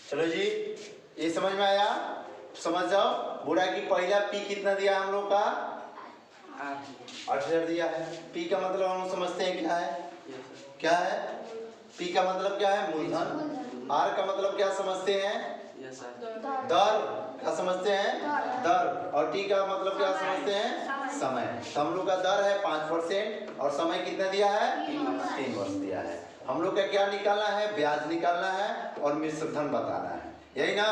चलो जी, ये समझ में आया? समझ जाओ। बोला कि पहला पी कितना दिया हम लोग का? 8000 दिया है। पी का मतलब हम लोग समझते हैं क्या है? क्या है पी का मतलब? क्या है? मूलधन। आर का मतलब क्या समझते हैं? दर। क्या समझते हैं? दर। और टी का मतलब क्या समझते हैं? समय। तो हम लोग का दर है 5% और समय कितना दिया है? 3 वर्ष दिया है। हम लोग का क्या निकालना है? ब्याज निकालना है और मिश्र धन बताना है, यही ना?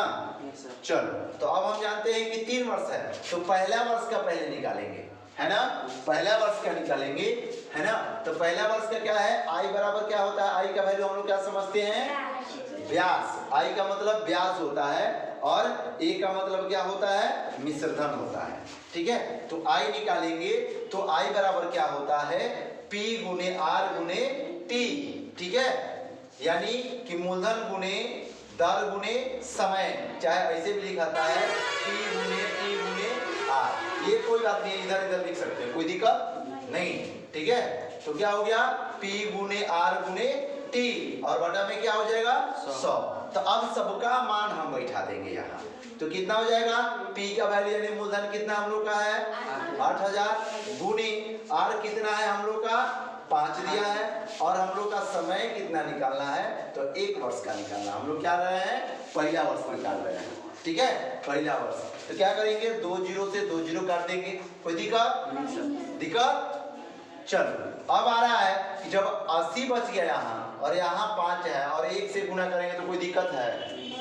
चलो, तो अब हम जानते हैं कि 3 वर्ष है, तो पहला वर्ष का पहले निकालेंगे, है ना? पहला वर्ष का निकालेंगे, है ना? तो पहला वर्ष का क्या है? आई बराबर क्या होता है? आई का वैल्यू हम लोग क्या समझते हैं? ब्याज। आई का मतलब ब्याज होता है और ए का मतलब क्या होता है? मिश्र धन होता है। ठीक है, तो आई निकालेंगे तो आई बराबर क्या होता है? पी गुने आर गुने टी। ठीक है, यानी कि मूलधन गुने दर गुने समय, चाहे ऐसे भी लिखाता है पी गुने टी गुने आर। ये कोई बात नहीं, इधर इधर लिख सकते हैं, कोई दिक्कत नहीं। ठीक है, तो क्या हो गया? पी गुने आर गुने टी और बटा में क्या हो जाएगा? 100। तो अब सबका मान हम बैठा देंगे यहाँ, तो कितना हो जाएगा? पी का वैल्यू यानी मूलधन कितना हम लोग का है? 8000 गुनी आर कितना है हम लोग का? 5 दिया है और हम लोग का समय कितना निकालना है? तो 1 वर्ष का निकालना। हम लोग क्या रहे हैं? पहला वर्ष निकाल रहे हैं। ठीक है, पहला वर्ष। तो क्या करेंगे? 2 जीरो से 2 जीरो काट देंगे। कोई दिक्कत? चलो, अब आ रहा है कि जब 80 बच गया यहाँ और यहाँ 5 है और 1 से गुना करेंगे तो कोई दिक्कत है?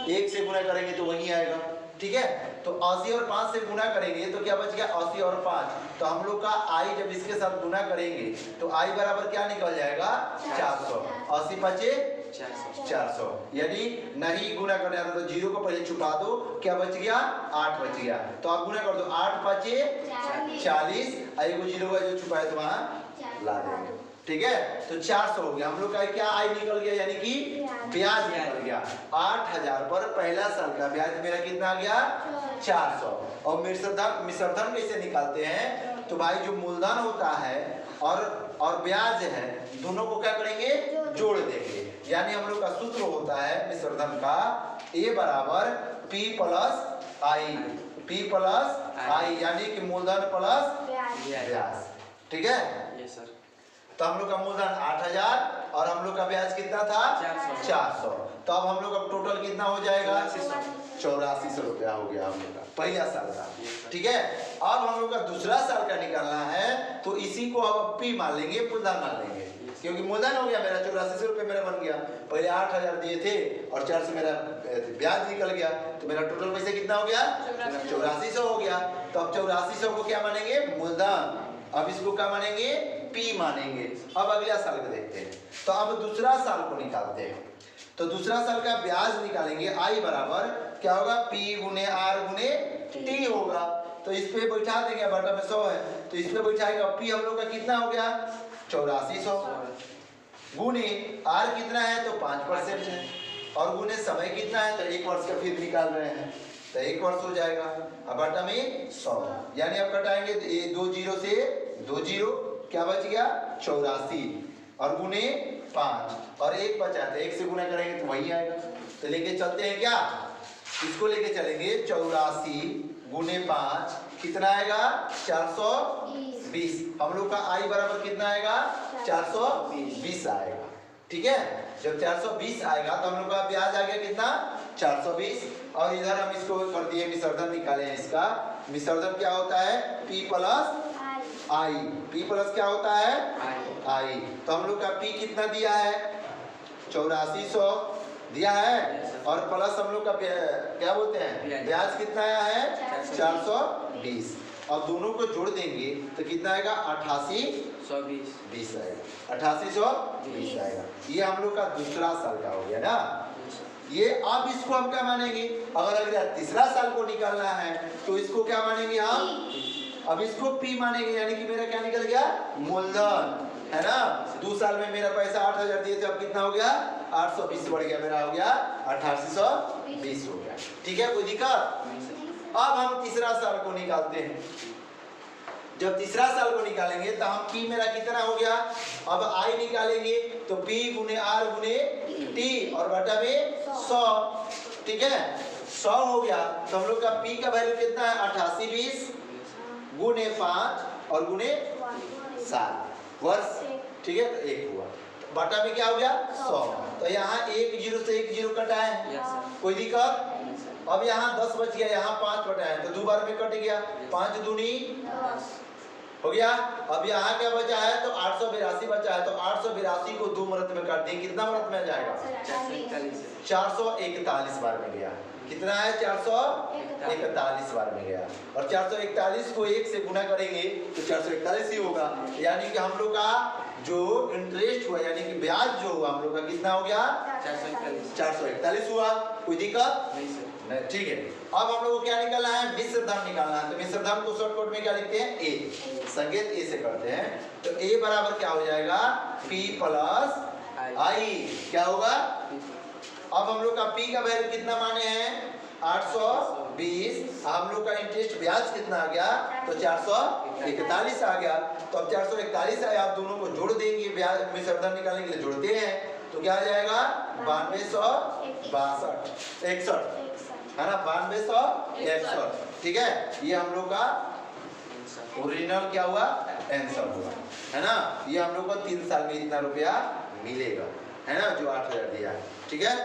1 से गुना करेंगे तो वही आएगा। ठीक है, तो 80 और 5 से गुना करेंगे तो क्या बच गया? 80 और 5। तो हम लोग का आई जब इसके साथ गुना करेंगे तो आई बराबर क्या निकल जाएगा? 400। 80 पचे 400, यानी नहीं गुना करना है तो जीरो को पहले छुपा दो। क्या बच गया? 8 बच गया। तो आप गुना कर दो, 8 पचे 40, आई को जीरो का जो छुपाए तो वहां ला देंगे। ठीक है, तो 400 हो गया। हम लोग का क्या आई निकल गया? यानी कि ब्याज निकल गया। 8000 पर पहला साल का ब्याज मेरा कितना आ गया? 400। और मिश्र धन कैसे निकालते हैं? तो भाई जो मूलधन होता है और ब्याज है, दोनों को क्या करेंगे? जोड़ देंगे। यानी हम लोग का सूत्र होता है मिश्र धन का ए बराबर पी प्लस आई। पी प्लस आई यानी कि मूलधन प्लस ब्याज। ठीक है, यस सर। तो हम लोग का मूलधन 8000 और हम लोग का ब्याज कितना था? 400। तो अब हम लोग का टोटल कितना हो जाएगा? 8400 रुपया हो गया हम लोग का पहला साल का। ठीक है, अब हम लोग का दूसरा साल का निकालना है तो इसी को अब पी मान लेंगे, मूलधन मान लेंगे, क्योंकि मूलधन हो गया मेरा 8400 रुपये मेरा बन गया। पहले 8000 दिए थे और 400 मेरा ब्याज निकल गया, तो मेरा टोटल पैसे कितना हो गया? 8400 हो गया। तो अब 8400 को क्या मानेंगे? मूलधन। अब इसको क्या मानेंगे? पी मानेंगे। अब अगला साल का देखते हैं। तो अब दूसरा साल को निकालते हैं। तो दूसरा साल का ब्याज निकालेंगे। आई बराबर क्या होगा? पी गुने आर गुने टी होगा। तो इस पे बैठा देंगे, बटा में 100 है तो इस पे बैठाएगा। पी हम लोग का कितना हो गया? 8400 गुने आर कितना है? तो 5% है और गुने समय कितना है? तो 1 वर्ष का फिर निकाल रहे हैं तो 1 वर्ष हो जाएगा। अब बटा में 100, यानी अब कटाएंगे 2 जीरो से 2 जीरो, क्या बच गया? 84 और गुने 5 और 1 बचा था, 1 से गुना करेंगे तो वही आएगा। तो लेके चलते हैं क्या? इसको लेके चलेंगे। 84 गुने 5 कितना आएगा? 420। हम लोग का आई बराबर कितना आएगा? 420 आएगा। ठीक है, जब 420 आएगा तो हम लोग का ब्याज आ गया कितना? 420। और इधर हम इसको कर दिए मिश्रधन निकाले हैं। इसका मिश्रधन क्या होता है? पी प्लस आई। पी प्लस क्या होता है? आई। तो हम लोग का पी कितना दिया है? 8400 दिया है और प्लस हम लोग का क्या बोलते हैं? ब्याज कितना आया है? 420। अब दोनों को जोड़ देंगे तो कितना आएगा? 8820 आएगा। 8820 आएगा। ये हम लोग का दूसरा साल का हो गया ना। ये अब इसको हम क्या मानेंगे? अगर अगला तीसरा साल को निकालना है तो इसको क्या मानेंगे हम? अब इसको पी मानेंगे, यानी कि मेरा क्या निकल गया? मूलधन, है ना। 2 साल में मेरा पैसा 8000 दिए थे, अब कितना हो गया? 820 बढ़ गया, मेरा हो गया 8820 हो गया। ठीक है, कोई दिक्कत? अब हम तीसरा साल को निकालते हैं। जब तीसरा साल को निकालेंगे तो हम P मेरा कितना हो गया, अब I निकालेंगे तो P गुने R गुने T और बटा में 100, ठीक है 100 हो गया। तो हम लोग का P का वैल्यू कितना है 8820 गुने 5 और गुने 7 वर्ष, ठीक है तो 1 हुआ, बटा में क्या हो गया 100। तो यहाँ 1 0 से 1 0 कटा है, कोई दिक्कत। अब यहाँ 10 बच गया, यहाँ 5 बटा है तो 2 बार में कट गया, 5 दूनी 10 हो गया। अब यहाँ क्या बचा है तो 882 बचा है, तो 882 को 2 मरत में काट दें, कितना मरत में आ जाएगा 441 बार में गया। कितना है 441 बार में गया, और 441 को 1 से गुना करेंगे तो 441 ही होगा। यानी कि हम लोग का जो इंटरेस्ट हुआ यानी कि ब्याज जो हुआ हम लोग का कितना हो गया 441 हुआ। कोई दिक्कत नहीं, ठीक है। अब हम लोग को क्या निकालना है, मिश्र धर्म निकालना है। तो मिश्र धर्म को शॉर्टकट में क्या लिखते हैं ए, संकेत ए से करते हैं। तो ए बराबर क्या हो जाएगा P प्लस I, क्या होगा। अब हम लोग का P का वैल्यू कितना माने हैं 820, हम लोग का इंटरेस्ट ब्याज कितना आ गया तो 441 आ गया। तो अब 441 है, आप दोनों को जोड़ देंगे, ब्याज मिश्र धर्म निकालने के लिए जोड़ते हैं तो क्या आ जाएगा 9261 है ना, 9261, ठीक है। ये हम लोग का ओरिजिनल क्या हुआ आंसर हुआ है ना। ये हम लोग को 3 साल में इतना रुपया मिलेगा है ना, जो 8000 दिया है, ठीक है।